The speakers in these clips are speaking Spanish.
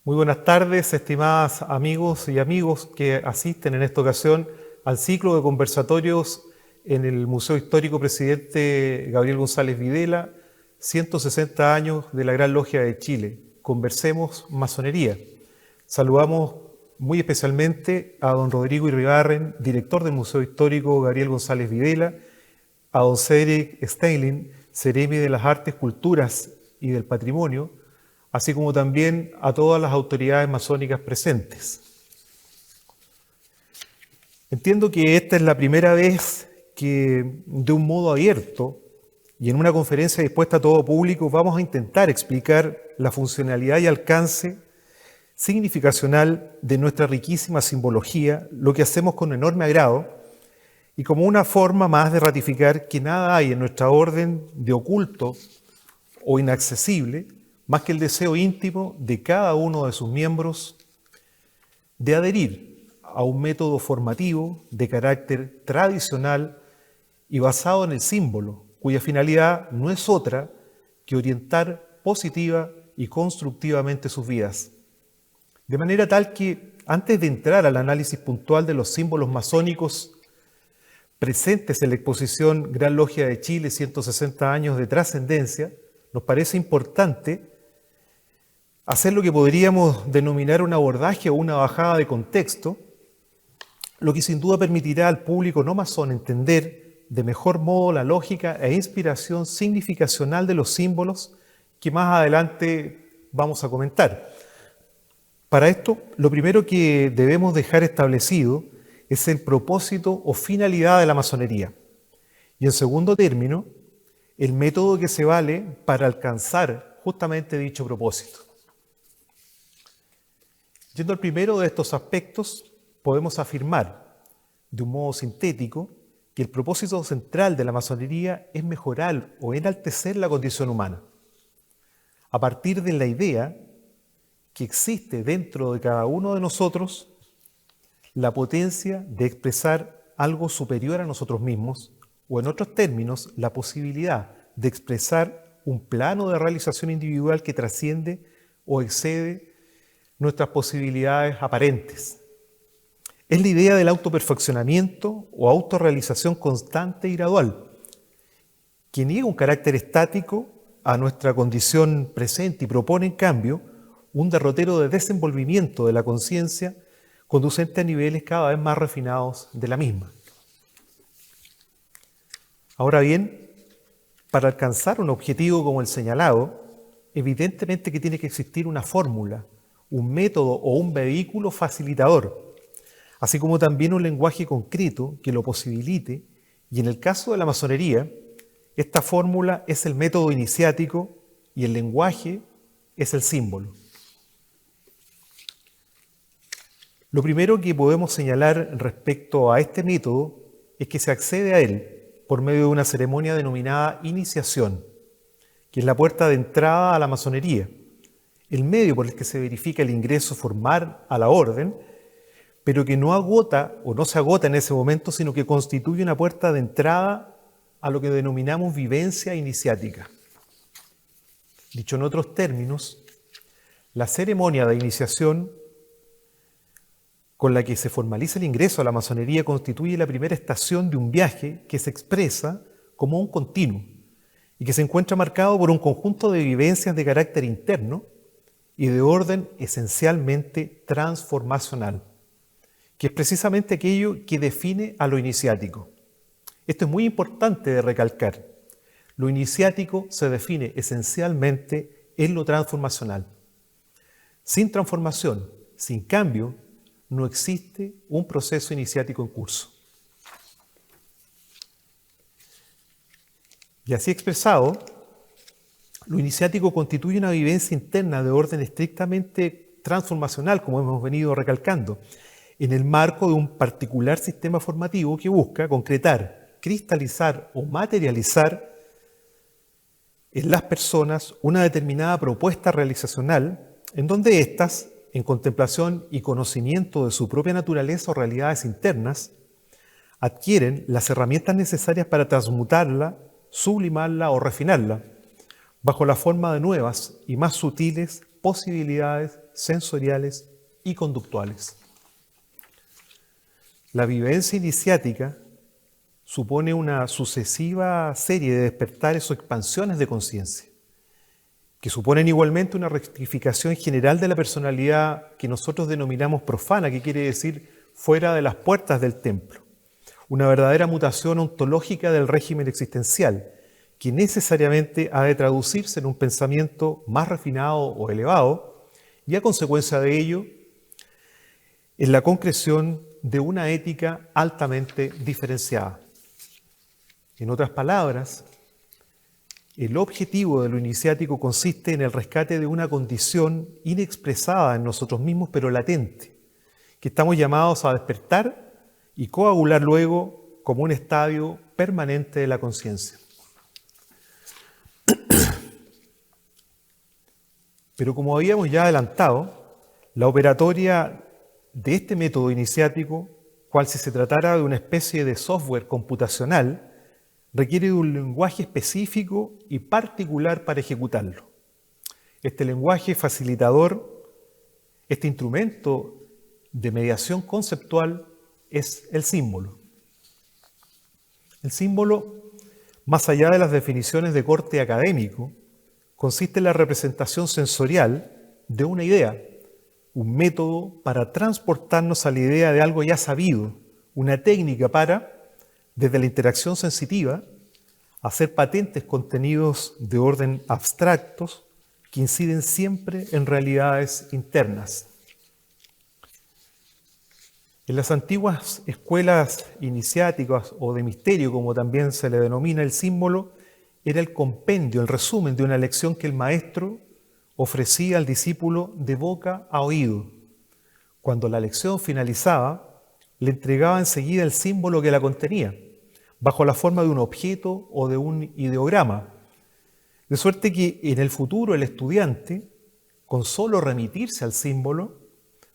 Muy buenas tardes, estimadas amigos y amigos que asisten en esta ocasión al ciclo de conversatorios en el Museo Histórico Presidente Gabriel González Videla, 160 años de la Gran Logia de Chile. Conversemos masonería. Saludamos muy especialmente a don Rodrigo Iribarren, director del Museo Histórico Gabriel González Videla, a don Cedric Steinling, Ceremi de las Artes, Culturas y del Patrimonio, así como también a todas las autoridades masónicas presentes. Entiendo que esta es la primera vez que, de un modo abierto y en una conferencia dispuesta a todo público, vamos a intentar explicar la funcionalidad y alcance significacional de nuestra riquísima simbología, lo que hacemos con enorme agrado y como una forma más de ratificar que nada hay en nuestra orden de oculto o inaccesible, más que el deseo íntimo de cada uno de sus miembros de adherir a un método formativo de carácter tradicional y basado en el símbolo, cuya finalidad no es otra que orientar positiva y constructivamente sus vidas. De manera tal que, antes de entrar al análisis puntual de los símbolos masónicos presentes en la exposición Gran Logia de Chile, 160 años de trascendencia, nos parece importante hacer lo que podríamos denominar un abordaje o una bajada de contexto, lo que sin duda permitirá al público no masón entender de mejor modo la lógica e inspiración significacional de los símbolos que más adelante vamos a comentar. Para esto, lo primero que debemos dejar establecido es el propósito o finalidad de la masonería. Y en segundo término, el método que se vale para alcanzar justamente dicho propósito. Yendo al primero de estos aspectos, podemos afirmar, de un modo sintético, que el propósito central de la masonería es mejorar o enaltecer la condición humana, a partir de la idea que existe dentro de cada uno de nosotros la potencia de expresar algo superior a nosotros mismos, o en otros términos, la posibilidad de expresar un plano de realización individual que trasciende o excede nuestras posibilidades aparentes. Es la idea del autoperfeccionamiento o autorrealización constante y gradual, que niega un carácter estático a nuestra condición presente y propone, en cambio, un derrotero de desenvolvimiento de la conciencia conducente a niveles cada vez más refinados de la misma. Ahora bien, para alcanzar un objetivo como el señalado, evidentemente que tiene que existir una fórmula, un método o un vehículo facilitador, así como también un lenguaje concreto que lo posibilite, y en el caso de la masonería, esta fórmula es el método iniciático y el lenguaje es el símbolo. Lo primero que podemos señalar respecto a este método es que se accede a él por medio de una ceremonia denominada iniciación, que es la puerta de entrada a la masonería, el medio por el que se verifica el ingreso formal a la orden, pero que no agota o no se agota en ese momento, sino que constituye una puerta de entrada a lo que denominamos vivencia iniciática. Dicho en otros términos, la ceremonia de iniciación con la que se formaliza el ingreso a la masonería constituye la primera estación de un viaje que se expresa como un continuo y que se encuentra marcado por un conjunto de vivencias de carácter interno y de orden esencialmente transformacional, que es precisamente aquello que define a lo iniciático. Esto es muy importante de recalcar. Lo iniciático se define esencialmente en lo transformacional. Sin transformación, sin cambio, no existe un proceso iniciático en curso. Y así expresado, lo iniciático constituye una vivencia interna de orden estrictamente transformacional, como hemos venido recalcando, en el marco de un particular sistema formativo que busca concretar, cristalizar o materializar en las personas una determinada propuesta realizacional en donde éstas, en contemplación y conocimiento de su propia naturaleza o realidades internas, adquieren las herramientas necesarias para transmutarla, sublimarla o refinarla, bajo la forma de nuevas y más sutiles posibilidades sensoriales y conductuales. La vivencia iniciática supone una sucesiva serie de despertares o expansiones de conciencia, que suponen igualmente una rectificación general de la personalidad que nosotros denominamos profana, que quiere decir fuera de las puertas del templo. Una verdadera mutación ontológica del régimen existencial, que necesariamente ha de traducirse en un pensamiento más refinado o elevado, y a consecuencia de ello, en la concreción de una ética altamente diferenciada. En otras palabras, el objetivo de lo iniciático consiste en el rescate de una condición inexpresada en nosotros mismos, pero latente, que estamos llamados a despertar y coagular luego como un estadio permanente de la conciencia. Pero como habíamos ya adelantado, la operatoria de este método iniciático, cual si se tratara de una especie de software computacional, requiere de un lenguaje específico y particular para ejecutarlo. Este lenguaje facilitador, este instrumento de mediación conceptual es el símbolo. El símbolo, más allá de las definiciones de corte académico, consiste en la representación sensorial de una idea, un método para transportarnos a la idea de algo ya sabido, una técnica para, desde la interacción sensitiva, hacer patentes contenidos de orden abstractos que inciden siempre en realidades internas. En las antiguas escuelas iniciáticas o de misterio, como también se le denomina, el símbolo era el compendio, el resumen de una lección que el maestro ofrecía al discípulo de boca a oído. Cuando la lección finalizaba, le entregaba enseguida el símbolo que la contenía, bajo la forma de un objeto o de un ideograma. De suerte que en el futuro el estudiante, con solo remitirse al símbolo,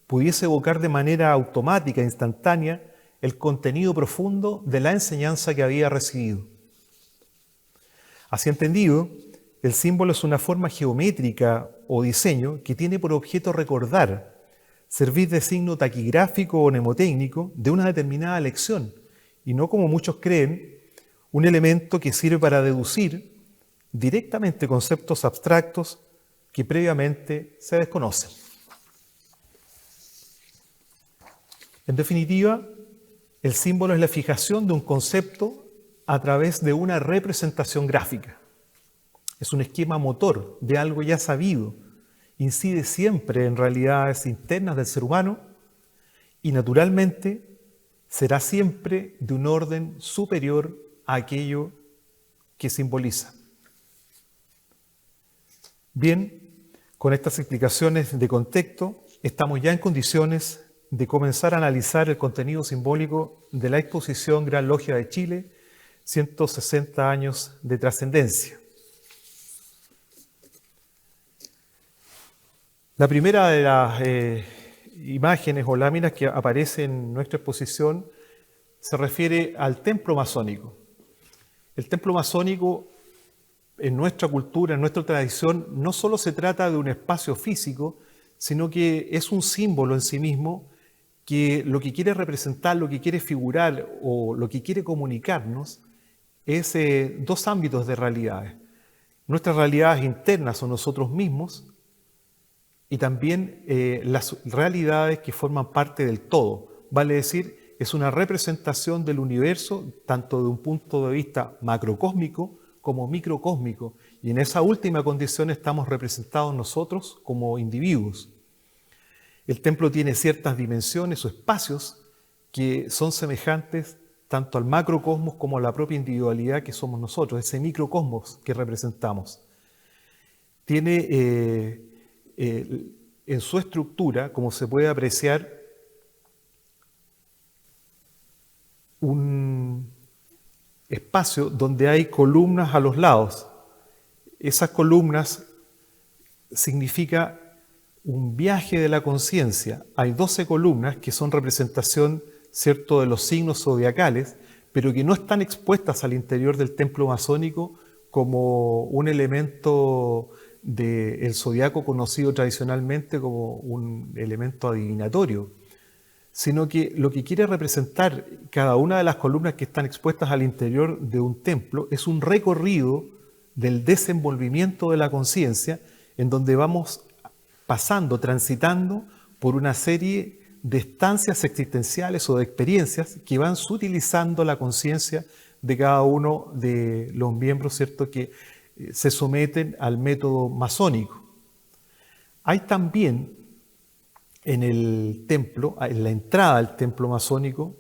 pudiese evocar de manera automática e instantánea el contenido profundo de la enseñanza que había recibido. Así entendido, el símbolo es una forma geométrica o diseño que tiene por objeto recordar, servir de signo taquigráfico o mnemotécnico de una determinada lección, y no, como muchos creen, un elemento que sirve para deducir directamente conceptos abstractos que previamente se desconocen. En definitiva, el símbolo es la fijación de un concepto a través de una representación gráfica. Es un esquema motor de algo ya sabido, incide siempre en realidades internas del ser humano y naturalmente será siempre de un orden superior a aquello que simboliza. Bien, con estas explicaciones de contexto, estamos ya en condiciones de comenzar a analizar el contenido simbólico de la exposición Gran Logia de Chile, 160 años de trascendencia. La primera de las imágenes o láminas que aparece en nuestra exposición se refiere al templo masónico. El templo masónico, en nuestra cultura, en nuestra tradición, no solo se trata de un espacio físico, sino que es un símbolo en sí mismo que lo que quiere representar, lo que quiere figurar o lo que quiere comunicarnos es dos ámbitos de realidades. Nuestras realidades internas son nosotros mismos y también las realidades que forman parte del todo. Vale decir, es una representación del universo tanto de un punto de vista macrocósmico como microcósmico. Y en esa última condición estamos representados nosotros como individuos. El templo tiene ciertas dimensiones o espacios que son semejantes tanto al macrocosmos como a la propia individualidad que somos nosotros, ese microcosmos que representamos. Tiene en su estructura, como se puede apreciar, un espacio donde hay columnas a los lados. Esas columnas significa un viaje de la conciencia. Hay 12 columnas que son representación, ¿cierto?, de los signos zodiacales, pero que no están expuestas al interior del templo masónico como un elemento del zodiaco conocido tradicionalmente como un elemento adivinatorio, sino que lo que quiere representar cada una de las columnas que están expuestas al interior de un templo es un recorrido del desenvolvimiento de la conciencia, en donde vamos pasando, transitando por una serie de estancias existenciales o de experiencias que van sutilizando la conciencia de cada uno de los miembros, ¿cierto?, que se someten al método masónico. Hay también en el templo, en la entrada al templo masónico,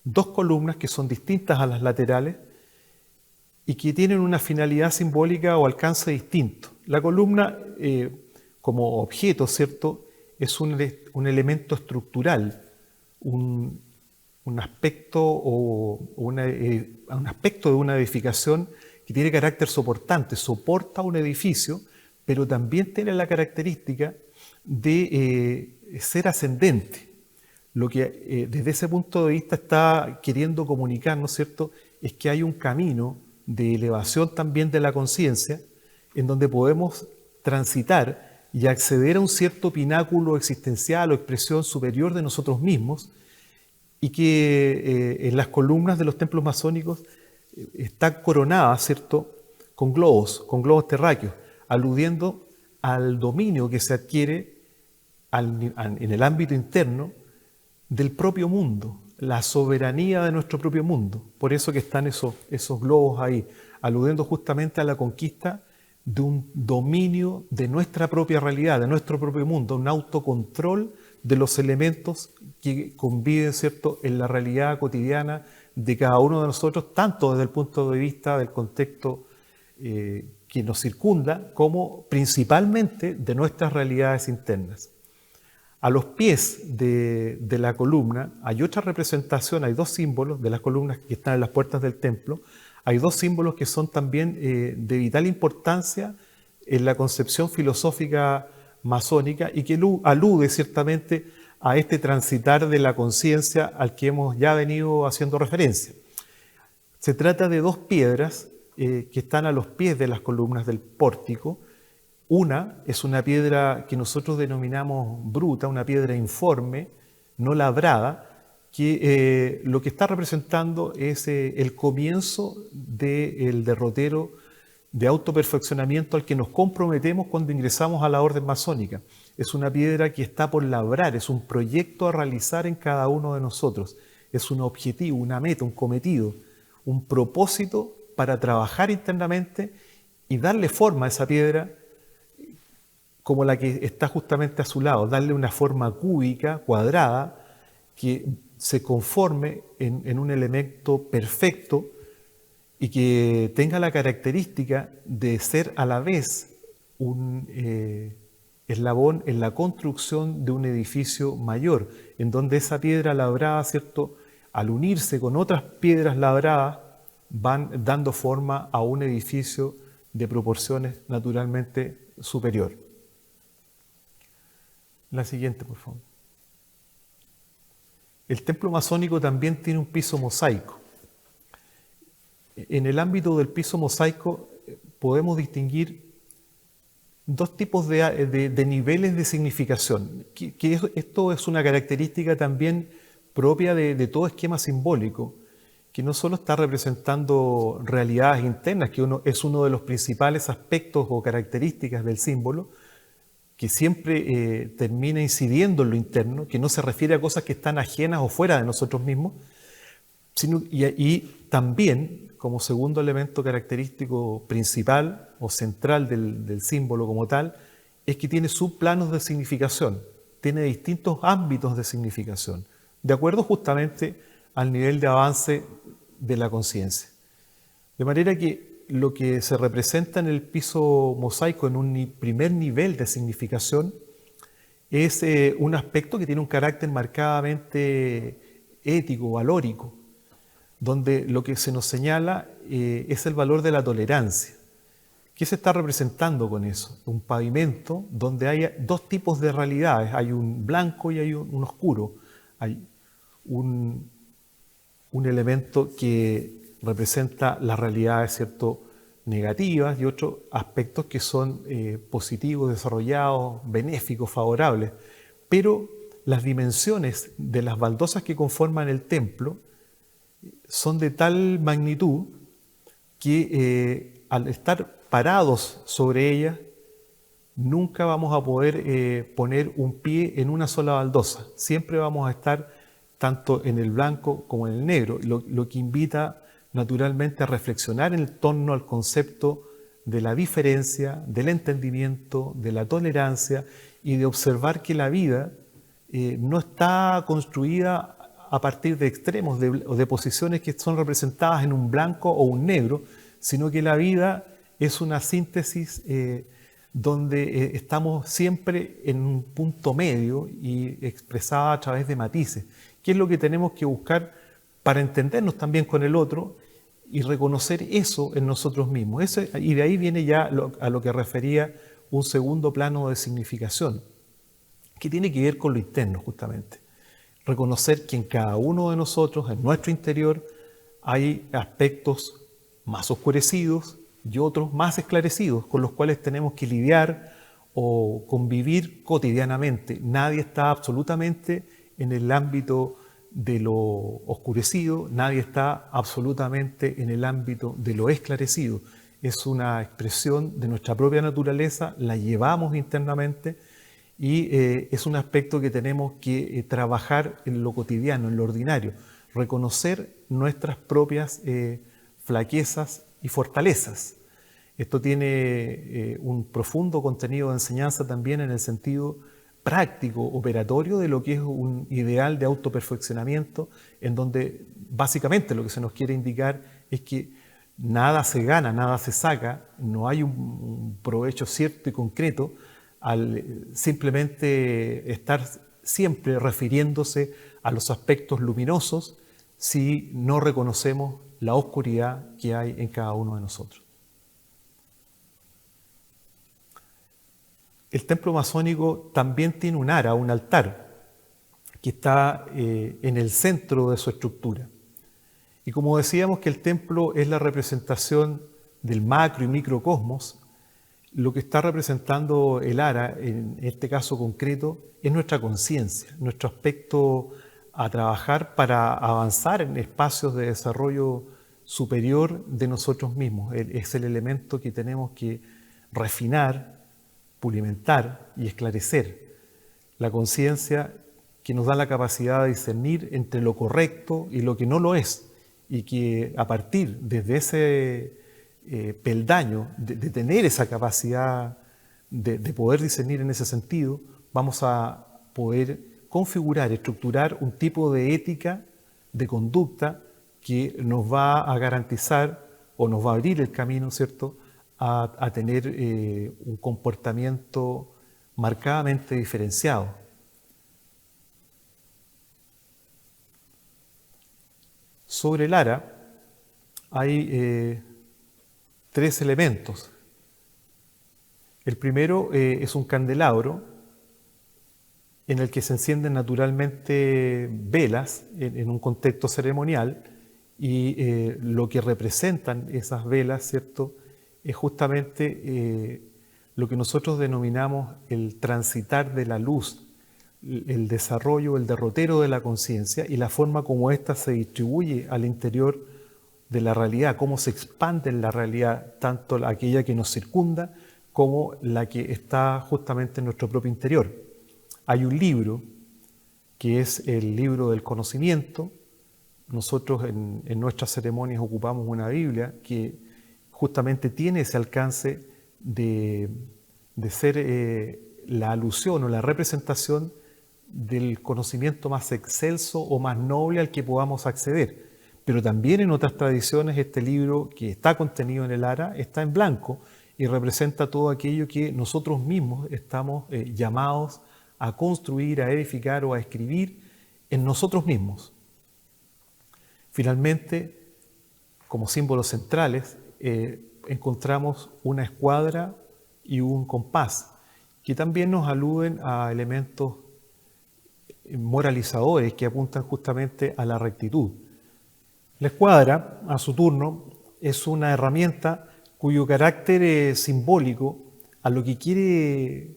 dos columnas que son distintas a las laterales y que tienen una finalidad simbólica o alcance distinto. La columna, como objeto, ¿cierto?, es un elemento estructural, un aspecto un aspecto de una edificación que tiene carácter soportante, soporta un edificio, pero también tiene la característica de ser ascendente. Lo que desde ese punto de vista está queriendo comunicar, ¿no es cierto?, es que hay un camino de elevación también de la conciencia en donde podemos transitar y acceder a un cierto pináculo existencial o expresión superior de nosotros mismos, y que en las columnas de los templos masónicos está coronada, ¿cierto?, con globos terráqueos, aludiendo al dominio que se adquiere en el ámbito interno del propio mundo, la soberanía de nuestro propio mundo. Por eso que están esos globos ahí, aludiendo justamente a la conquista de un dominio de nuestra propia realidad, de nuestro propio mundo, un autocontrol de los elementos que conviven, ¿cierto?, en la realidad cotidiana de cada uno de nosotros, tanto desde el punto de vista del contexto que nos circunda, como principalmente de nuestras realidades internas. A los pies de la columna hay otra representación, hay dos símbolos de las columnas que están en las puertas del templo. Hay dos símbolos que son también de vital importancia en la concepción filosófica masónica y que alude ciertamente a este transitar de la conciencia al que hemos ya venido haciendo referencia. Se trata de dos piedras que están a los pies de las columnas del pórtico. Una es una piedra que nosotros denominamos bruta, una piedra informe, no labrada, que lo que está representando es el comienzo del derrotero de autoperfeccionamiento al que nos comprometemos cuando ingresamos a la orden masónica. Es una piedra que está por labrar, es un proyecto a realizar en cada uno de nosotros. Es un objetivo, una meta, un cometido, un propósito para trabajar internamente y darle forma a esa piedra como la que está justamente a su lado, darle una forma cúbica, cuadrada, que se conforme en un elemento perfecto y que tenga la característica de ser a la vez un eslabón en la construcción de un edificio mayor, en donde esa piedra labrada, ¿cierto?, al unirse con otras piedras labradas, van dando forma a un edificio de proporciones naturalmente superior. La siguiente, por favor. El templo masónico también tiene un piso mosaico. En el ámbito del piso mosaico podemos distinguir dos tipos de niveles de significación. Esto es una característica también propia de todo esquema simbólico, que no solo está representando realidades internas, que es uno de los principales aspectos o características del símbolo, que siempre termina incidiendo en lo interno, que no se refiere a cosas que están ajenas o fuera de nosotros mismos, y también, como segundo elemento característico principal o central del símbolo como tal, es que tiene subplanos de significación, tiene distintos ámbitos de significación, de acuerdo justamente al nivel de avance de la conciencia. De manera que lo que se representa en el piso mosaico en un primer nivel de significación es un aspecto que tiene un carácter marcadamente ético, valórico, donde lo que se nos señala es el valor de la tolerancia. ¿Qué se está representando con eso? Un pavimento donde hay dos tipos de realidades, hay un blanco y hay un oscuro, hay un elemento que representa las realidades, ¿cierto?, negativas y otros aspectos que son positivos, desarrollados, benéficos, favorables. Pero las dimensiones de las baldosas que conforman el templo son de tal magnitud que al estar parados sobre ellas, nunca vamos a poder poner un pie en una sola baldosa. Siempre vamos a estar tanto en el blanco como en el negro, lo que invita naturalmente a reflexionar en torno al concepto de la diferencia, del entendimiento, de la tolerancia y de observar que la vida no está construida a partir de extremos o de posiciones que son representadas en un blanco o un negro, sino que la vida es una síntesis donde estamos siempre en un punto medio y expresada a través de matices. ¿Qué es lo que tenemos que buscar para entendernos también con el otro y reconocer eso en nosotros mismos? Y de ahí viene ya a lo que refería un segundo plano de significación, que tiene que ver con lo interno justamente. Reconocer que en cada uno de nosotros, en nuestro interior, hay aspectos más oscurecidos y otros más esclarecidos con los cuales tenemos que lidiar o convivir cotidianamente. Nadie está absolutamente en el ámbito de lo oscurecido, nadie está absolutamente en el ámbito de lo esclarecido. Es una expresión de nuestra propia naturaleza, la llevamos internamente y es un aspecto que tenemos que trabajar en lo cotidiano, en lo ordinario, reconocer nuestras propias flaquezas y fortalezas. Esto tiene un profundo contenido de enseñanza también en el sentido práctico, operatorio de lo que es un ideal de autoperfeccionamiento, en donde básicamente lo que se nos quiere indicar es que nada se gana, nada se saca, no hay un provecho cierto y concreto al simplemente estar siempre refiriéndose a los aspectos luminosos si no reconocemos la oscuridad que hay en cada uno de nosotros. El templo masónico también tiene un ara, un altar, que está en el centro de su estructura. Y como decíamos que el templo es la representación del macro y microcosmos, lo que está representando el ara, en este caso concreto, es nuestra conciencia, nuestro aspecto a trabajar para avanzar en espacios de desarrollo superior de nosotros mismos. Es el elemento que tenemos que refinar, pulimentar y esclarecer. La conciencia que nos da la capacidad de discernir entre lo correcto y lo que no lo es, y que a partir desde ese peldaño de tener esa capacidad de poder discernir en ese sentido, vamos a poder configurar, estructurar un tipo de ética, de conducta que nos va a garantizar o nos va a abrir el camino, ¿cierto?, a tener un comportamiento marcadamente diferenciado. Sobre el ara hay tres elementos. El primero es un candelabro en el que se encienden naturalmente velas en un contexto ceremonial y lo que representan esas velas, ¿cierto?, es justamente lo que nosotros denominamos el transitar de la luz, el desarrollo, el derrotero de la conciencia y la forma como ésta se distribuye al interior de la realidad, cómo se expande en la realidad, tanto aquella que nos circunda como la que está justamente en nuestro propio interior. Hay un libro que es el libro del conocimiento. Nosotros en nuestras ceremonias ocupamos una Biblia que justamente tiene ese alcance de ser la alusión o la representación del conocimiento más excelso o más noble al que podamos acceder. Pero también en otras tradiciones este libro que está contenido en el ara está en blanco y representa todo aquello que nosotros mismos estamos llamados a construir, a edificar o a escribir en nosotros mismos. Finalmente, como símbolos centrales, encontramos una escuadra y un compás, que también nos aluden a elementos moralizadores que apuntan justamente a la rectitud. La escuadra, a su turno, es una herramienta cuyo carácter simbólico a lo que quiere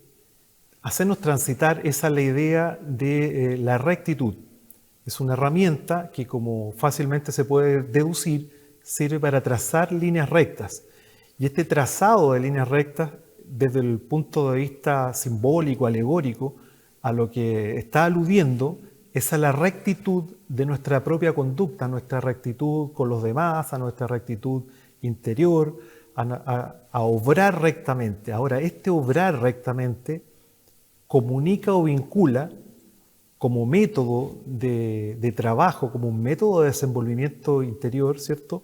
hacernos transitar es a la idea de la rectitud. Es una herramienta que, como fácilmente se puede deducir, sirve para trazar líneas rectas. Y este trazado de líneas rectas, desde el punto de vista simbólico, alegórico, a lo que está aludiendo es a la rectitud de nuestra propia conducta, a nuestra rectitud con los demás, a nuestra rectitud interior, a obrar rectamente. Ahora, este obrar rectamente comunica o vincula como método de trabajo, como un método de desenvolvimiento interior, ¿cierto?,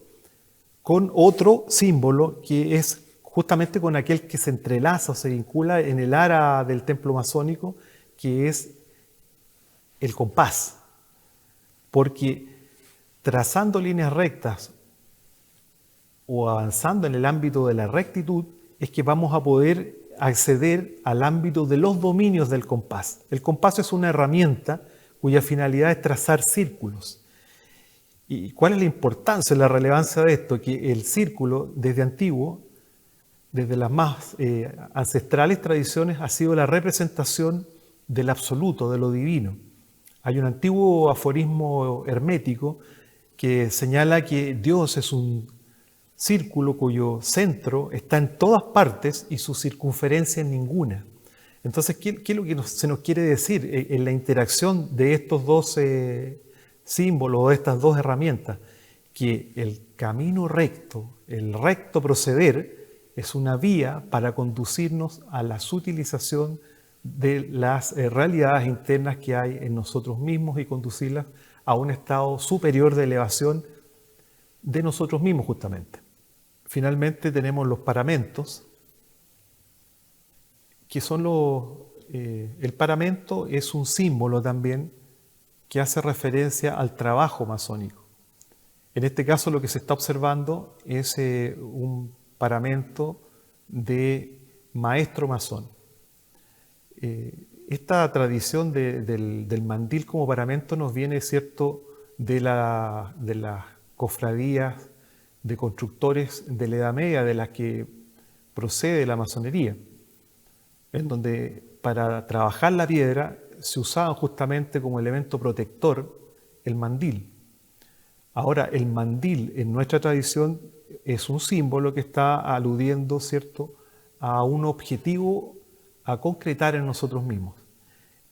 con otro símbolo que es justamente con aquel que se entrelaza o se vincula en el ara del templo masónico, que es el compás. Porque trazando líneas rectas o avanzando en el ámbito de la rectitud, es que vamos a poder acceder al ámbito de los dominios del compás. El compás es una herramienta cuya finalidad es trazar círculos. ¿Y cuál es la importancia, la relevancia de esto? Que el círculo, desde antiguo, desde las más ancestrales tradiciones, ha sido la representación del absoluto, de lo divino. Hay un antiguo aforismo hermético que señala que Dios es un círculo cuyo centro está en todas partes y su circunferencia en ninguna. Entonces, ¿qué es lo que se nos quiere decir en la interacción de estos dos símbolos, de estas dos herramientas? Que el camino recto, el recto proceder, es una vía para conducirnos a la sutilización de las realidades internas que hay en nosotros mismos y conducirlas a un estado superior de elevación de nosotros mismos justamente. Finalmente tenemos los paramentos, que son el paramento es un símbolo también que hace referencia al trabajo masónico. En este caso lo que se está observando es un paramento de maestro masón. Esta tradición del mandil como paramento nos viene, ¿cierto?, de las cofradías de constructores de la Edad Media, de las que procede la masonería, en donde para trabajar la piedra se usaba justamente como elemento protector el mandil. Ahora, el mandil en nuestra tradición es un símbolo que está aludiendo, ¿cierto?, a un objetivo a concretar en nosotros mismos.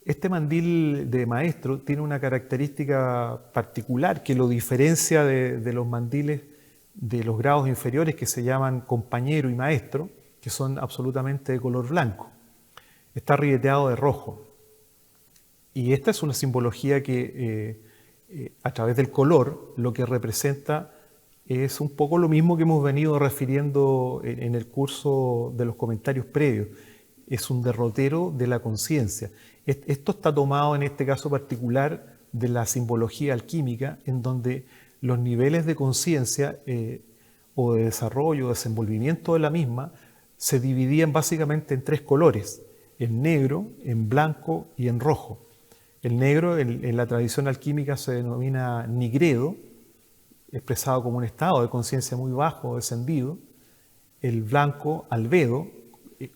Este mandil de maestro tiene una característica particular que lo diferencia de los mandiles de los grados inferiores que se llaman compañero y maestro, que son absolutamente de color blanco. Está ribeteado de rojo. Y esta es una simbología que a través del color lo que representa es un poco lo mismo que hemos venido refiriendo en el curso de los comentarios previos. Es un derrotero de la conciencia. Esto está tomado en este caso particular de la simbología alquímica, en donde los niveles de conciencia o de desarrollo, desenvolvimiento de la misma, se dividían básicamente en tres colores: en negro, en blanco y en rojo. El negro en la tradición alquímica se denomina nigredo, expresado como un estado de conciencia muy bajo, descendido. El blanco, albedo,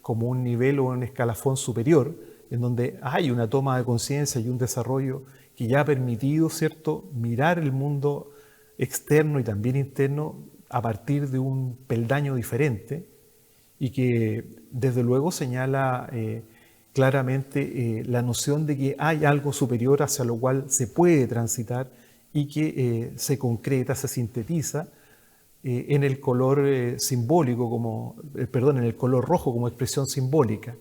como un nivel o un escalafón superior, en donde hay una toma de conciencia y un desarrollo que ya ha permitido, ¿cierto?, mirar el mundo externo y también interno a partir de un peldaño diferente y que desde luego señala claramente la noción de que hay algo superior hacia lo cual se puede transitar y que se concreta, se sintetiza en el color simbólico, en el color rojo como expresión simbólica,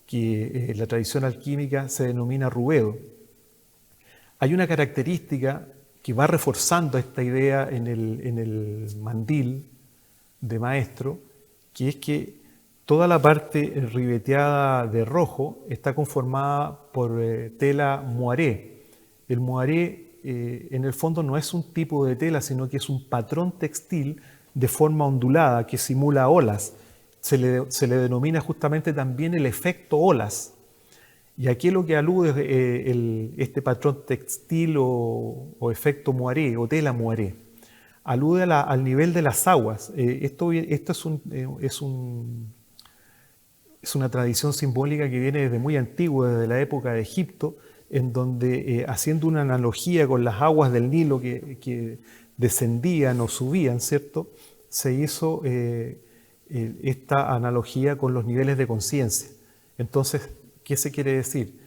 que la tradición alquímica se denomina rubedo. Hay una característica que va reforzando esta idea en el mandil de maestro, que es que toda la parte ribeteada de rojo está conformada por tela moaré. El moaré en el fondo no es un tipo de tela, sino que es un patrón textil de forma ondulada que simula olas. Se le denomina justamente también el efecto olas. Y aquí lo que alude este patrón textil o efecto moaré o tela moaré. alude al nivel de las aguas. Esto es una tradición simbólica que viene desde muy antiguo, desde la época de Egipto, en donde haciendo una analogía con las aguas del Nilo que descendían o subían, ¿cierto? Se hizo esta analogía con los niveles de conciencia. Entonces, ¿qué se quiere decir?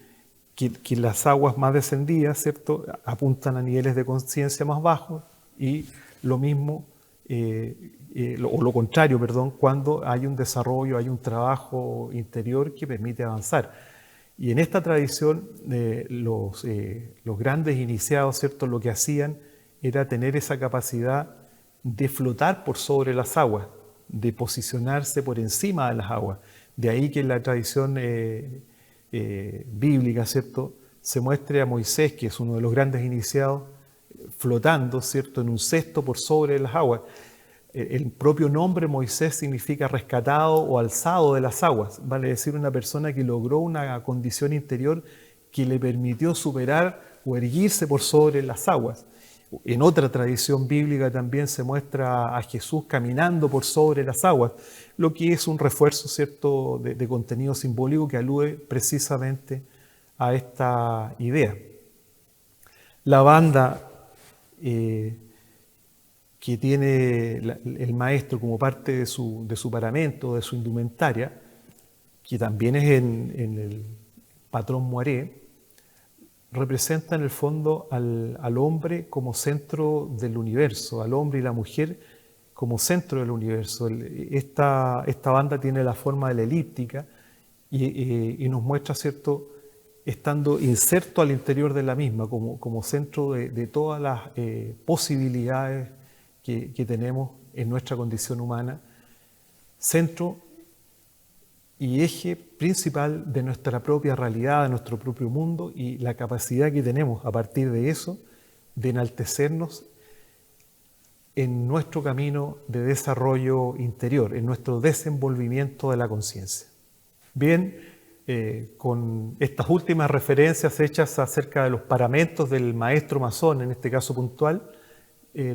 Que las aguas más descendidas, ¿cierto?, apuntan a niveles de conciencia más bajos, y lo mismo, o lo contrario, perdón, cuando hay un desarrollo, hay un trabajo interior que permite avanzar. Y en esta tradición, los grandes iniciados, ¿cierto?, lo que hacían era tener esa capacidad de flotar por sobre las aguas, de posicionarse por encima de las aguas. De ahí que en la tradición bíblica, ¿cierto?, se muestre a Moisés, que es uno de los grandes iniciados, flotando, ¿cierto?, en un cesto por sobre las aguas. El propio nombre Moisés significa rescatado o alzado de las aguas, vale decir una persona que logró una condición interior que le permitió superar o erguirse por sobre las aguas. En otra tradición bíblica también se muestra a Jesús caminando por sobre las aguas, lo que es un refuerzo, ¿cierto?, de contenido simbólico que alude precisamente a esta idea. La banda que tiene el maestro como parte de su paramento, de su indumentaria, que también es en el patrón Moiré, representa en el fondo al hombre como centro del universo, al hombre y la mujer como centro del universo. Esta banda tiene la forma de la elíptica y nos muestra, ¿cierto?, estando inserto al interior de la misma, como centro de todas las posibilidades que tenemos en nuestra condición humana, centro y eje principal de nuestra propia realidad, de nuestro propio mundo, y la capacidad que tenemos a partir de eso de enaltecernos en nuestro camino de desarrollo interior, en nuestro desenvolvimiento de la conciencia. Bien, con estas últimas referencias hechas acerca de los paramentos del maestro masón, en este caso puntual,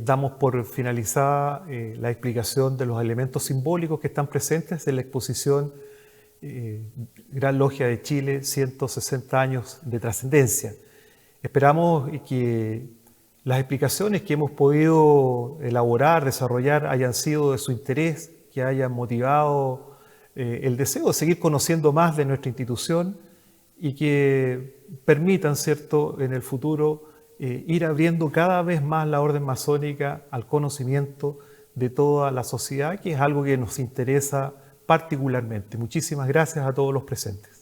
damos por finalizada la explicación de los elementos simbólicos que están presentes en la exposición Gran Logia de Chile, 160 años de trascendencia. Esperamos que las explicaciones que hemos podido elaborar, desarrollar, hayan sido de su interés, que hayan motivado el deseo de seguir conociendo más de nuestra institución y que permitan, ¿cierto?, en el futuro ir abriendo cada vez más la orden masónica al conocimiento de toda la sociedad, que es algo que nos interesa particularmente. Muchísimas gracias a todos los presentes.